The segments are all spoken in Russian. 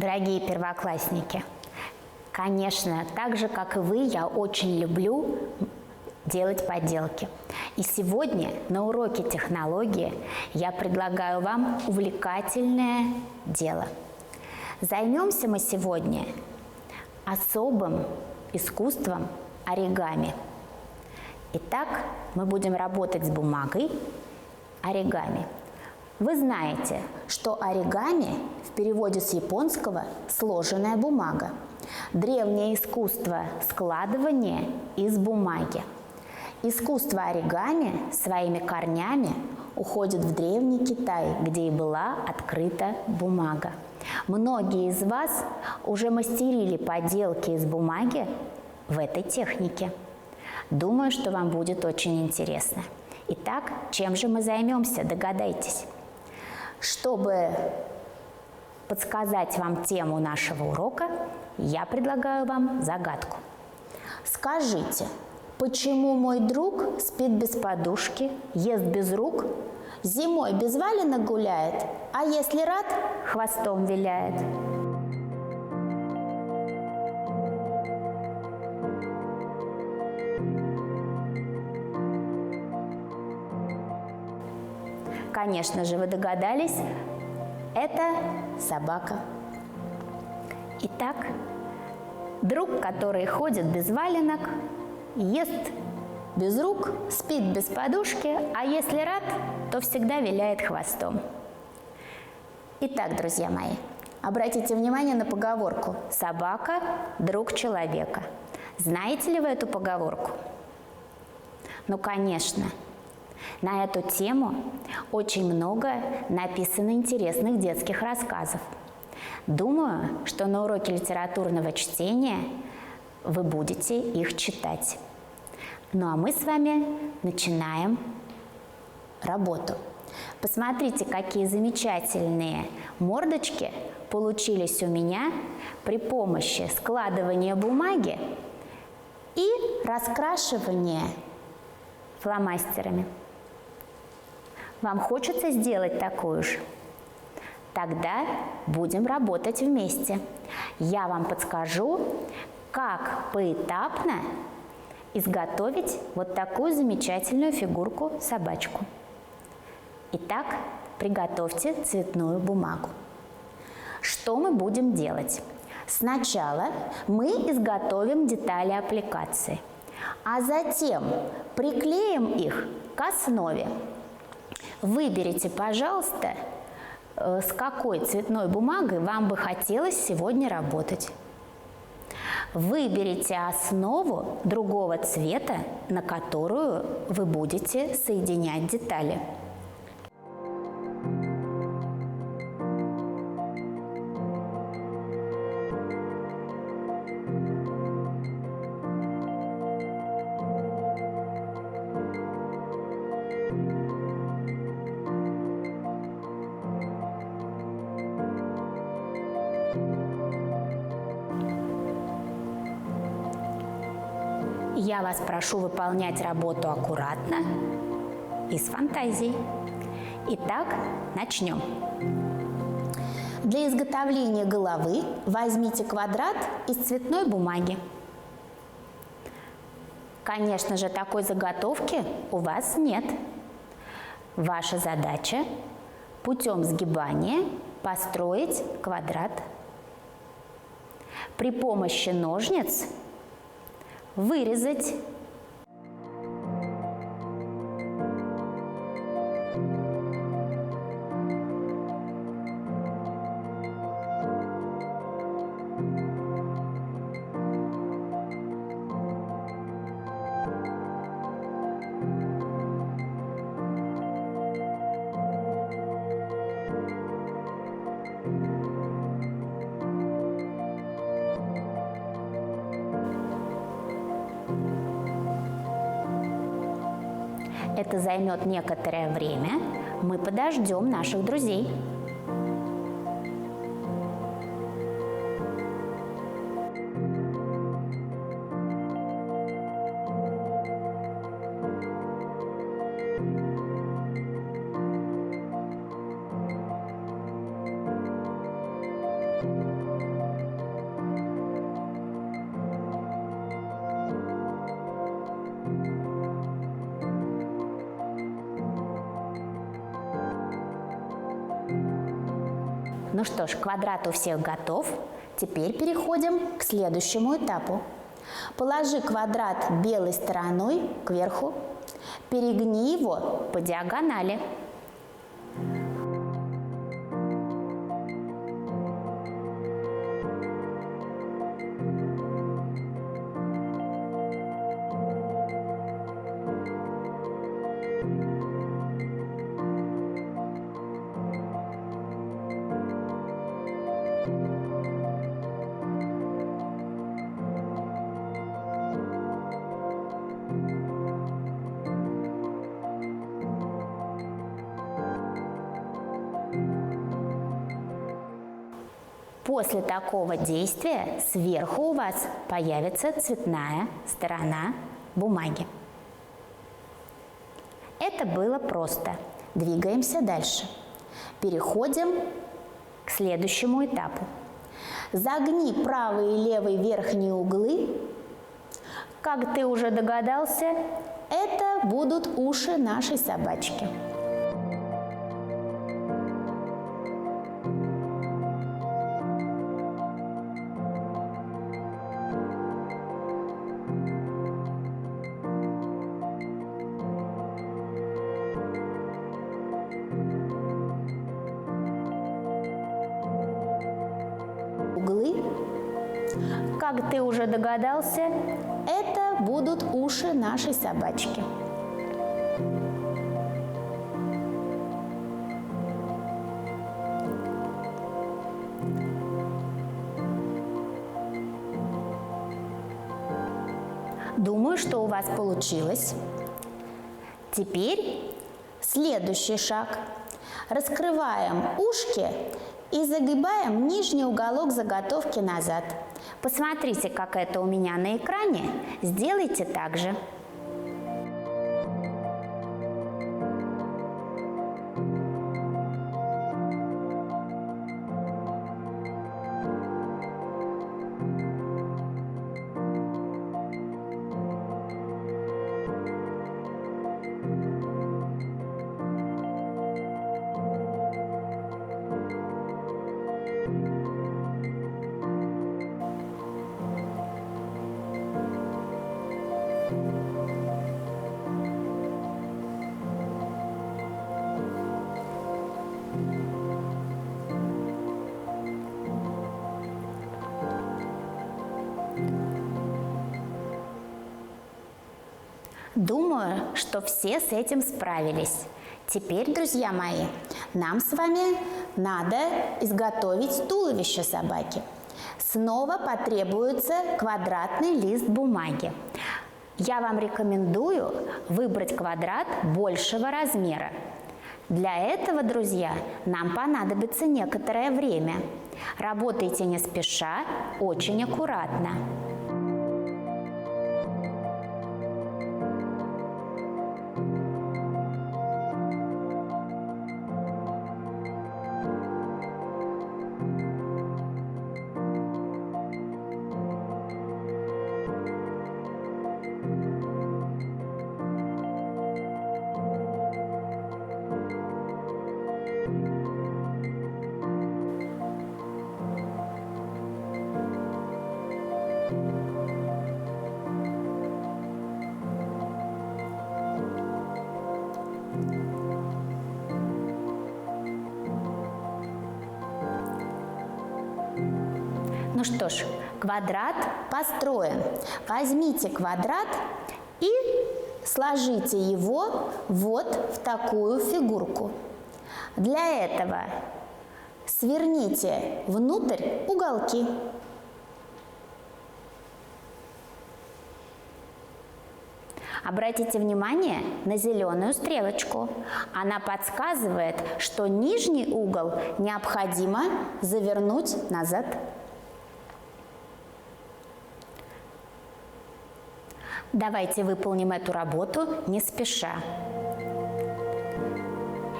Дорогие первоклассники, конечно, так же, как и вы, я очень люблю делать поделки. И сегодня на уроке технологии я предлагаю вам увлекательное дело. Займемся мы сегодня особым искусством оригами. Итак, мы будем работать с бумагой оригами. Вы знаете, что оригами в переводе с японского «сложенная бумага». Древнее искусство складывания из бумаги. Искусство оригами своими корнями уходит в Древний Китай, где и была открыта бумага. Многие из вас уже мастерили поделки из бумаги в этой технике. Думаю, что вам будет очень интересно. Итак, чем же мы займемся, догадайтесь. Чтобы подсказать вам тему нашего урока, я предлагаю вам загадку. Скажите, почему мой друг спит без подушки, ест без рук, зимой без валенок гуляет, а если рад, хвостом виляет? Конечно же, вы догадались, это собака. Итак, друг, который ходит без валенок, ест без рук, спит без подушки, а если рад, то всегда виляет хвостом. Итак, друзья мои, обратите внимание на поговорку «собака – друг человека». Знаете ли вы эту поговорку? Ну, конечно. На эту тему очень много написано интересных детских рассказов. Думаю, что на уроке литературного чтения вы будете их читать. Ну а мы с вами начинаем работу. Посмотрите, какие замечательные мордочки получились у меня при помощи складывания бумаги и раскрашивания фломастерами. Вам хочется сделать такую же? Тогда будем работать вместе. Я вам подскажу, как поэтапно изготовить вот такую замечательную фигурку-собачку. Итак, приготовьте цветную бумагу. Что мы будем делать? Сначала мы изготовим детали аппликации, а затем приклеим их к основе. Выберите, пожалуйста, с какой цветной бумагой вам бы хотелось сегодня работать. Выберите основу другого цвета, на которую вы будете соединять детали. Я вас прошу выполнять работу аккуратно и с фантазией. Итак, начнем. Для изготовления головы возьмите квадрат из цветной бумаги. Конечно же, такой заготовки у вас нет. Ваша задача путем сгибания построить квадрат. При помощи ножниц вырезать. Это займет некоторое время. Мы подождем наших друзей. Ну что ж, квадрат у всех готов. Теперь переходим к следующему этапу. Положи квадрат белой стороной кверху, перегни его по диагонали. После такого действия сверху у вас появится цветная сторона бумаги. Это было просто. Двигаемся дальше. Переходим к следующему этапу. Загни правый и левый верхние углы. Как ты уже догадался, это будут уши нашей собачки. Углы, как ты уже догадался, это будут уши нашей собачки. Думаю, что у вас получилось. Теперь следующий шаг. Раскрываем ушки и загибаем нижний уголок заготовки назад. Посмотрите, как это у меня на экране. Сделайте так же. Думаю, что все с этим справились. Теперь, друзья мои, нам с вами надо изготовить туловище собаки. Снова потребуется квадратный лист бумаги. Я вам рекомендую выбрать квадрат большего размера. Для этого, друзья, нам понадобится некоторое время. Работайте не спеша, очень аккуратно. Ну что ж, квадрат построен. Возьмите квадрат и сложите его вот в такую фигурку. Для этого сверните внутрь уголки. Обратите внимание на зеленую стрелочку. Она подсказывает, что нижний угол необходимо завернуть назад. Давайте выполним эту работу не спеша.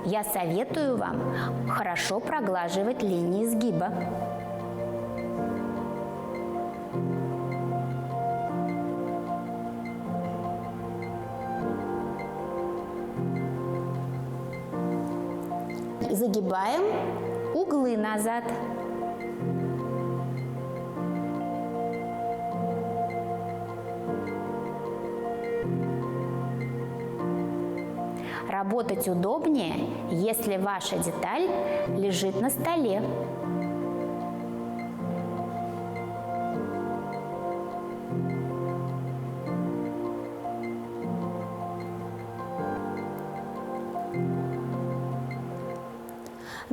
Я советую вам хорошо проглаживать линии сгиба. Загибаем углы назад. Работать удобнее, если ваша деталь лежит на столе.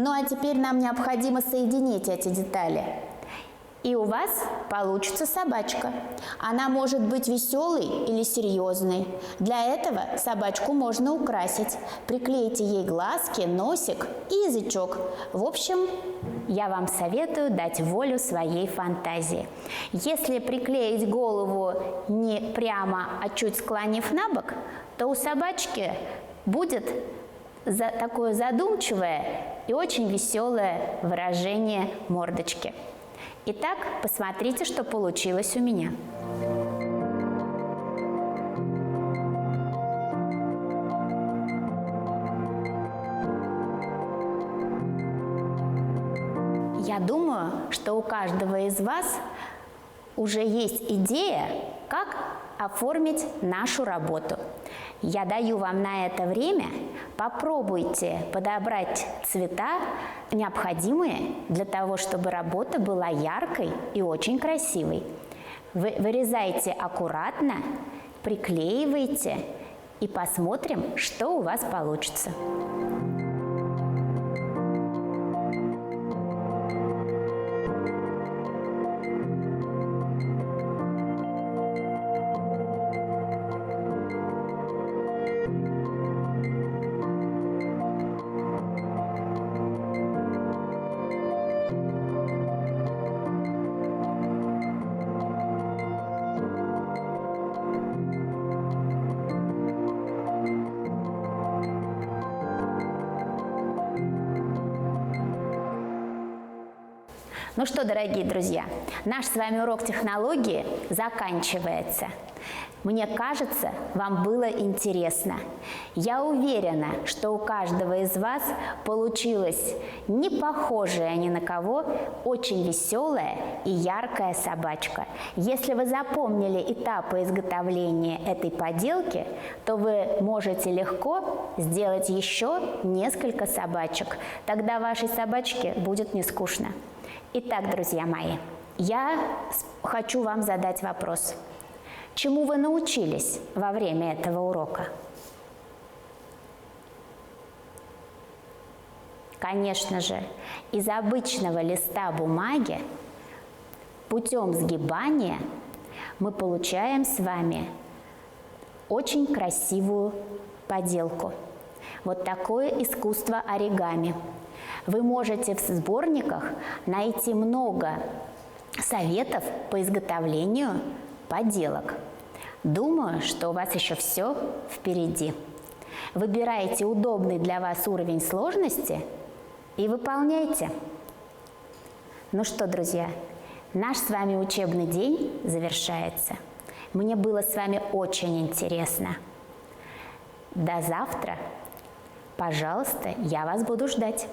Ну а теперь нам необходимо соединить эти детали. И у вас получится собачка. Она может быть веселой или серьезной. Для этого собачку можно украсить. Приклейте ей глазки, носик и язычок. В общем, я вам советую дать волю своей фантазии. Если приклеить голову не прямо, а чуть склонив на бок, то у собачки будет такое задумчивое и очень веселое выражение мордочки. Итак, посмотрите, что получилось у меня. Я думаю, что у каждого из вас уже есть идея, как оформить нашу работу. Я даю вам на это время, попробуйте подобрать цвета, необходимые для того, чтобы работа была яркой и очень красивой. Вы вырезайте аккуратно, приклеивайте и посмотрим, что у вас получится. Ну что, дорогие друзья, наш с вами урок технологии заканчивается. Мне кажется, вам было интересно. Я уверена, что у каждого из вас получилась не похожая ни на кого, очень веселая и яркая собачка. Если вы запомнили этапы изготовления этой поделки, то вы можете легко сделать еще несколько собачек. Тогда вашей собачке будет не скучно. Итак, друзья мои, я хочу вам задать вопрос. Чему вы научились во время этого урока? Конечно же, из обычного листа бумаги путем сгибания мы получаем с вами очень красивую поделку. Вот такое искусство оригами. Вы можете в сборниках найти много советов по изготовлению поделок. Думаю, что у вас еще все впереди. Выбирайте удобный для вас уровень сложности и выполняйте. Ну что, друзья, наш с вами учебный день завершается. Мне было с вами очень интересно. До завтра. Пожалуйста, я вас буду ждать.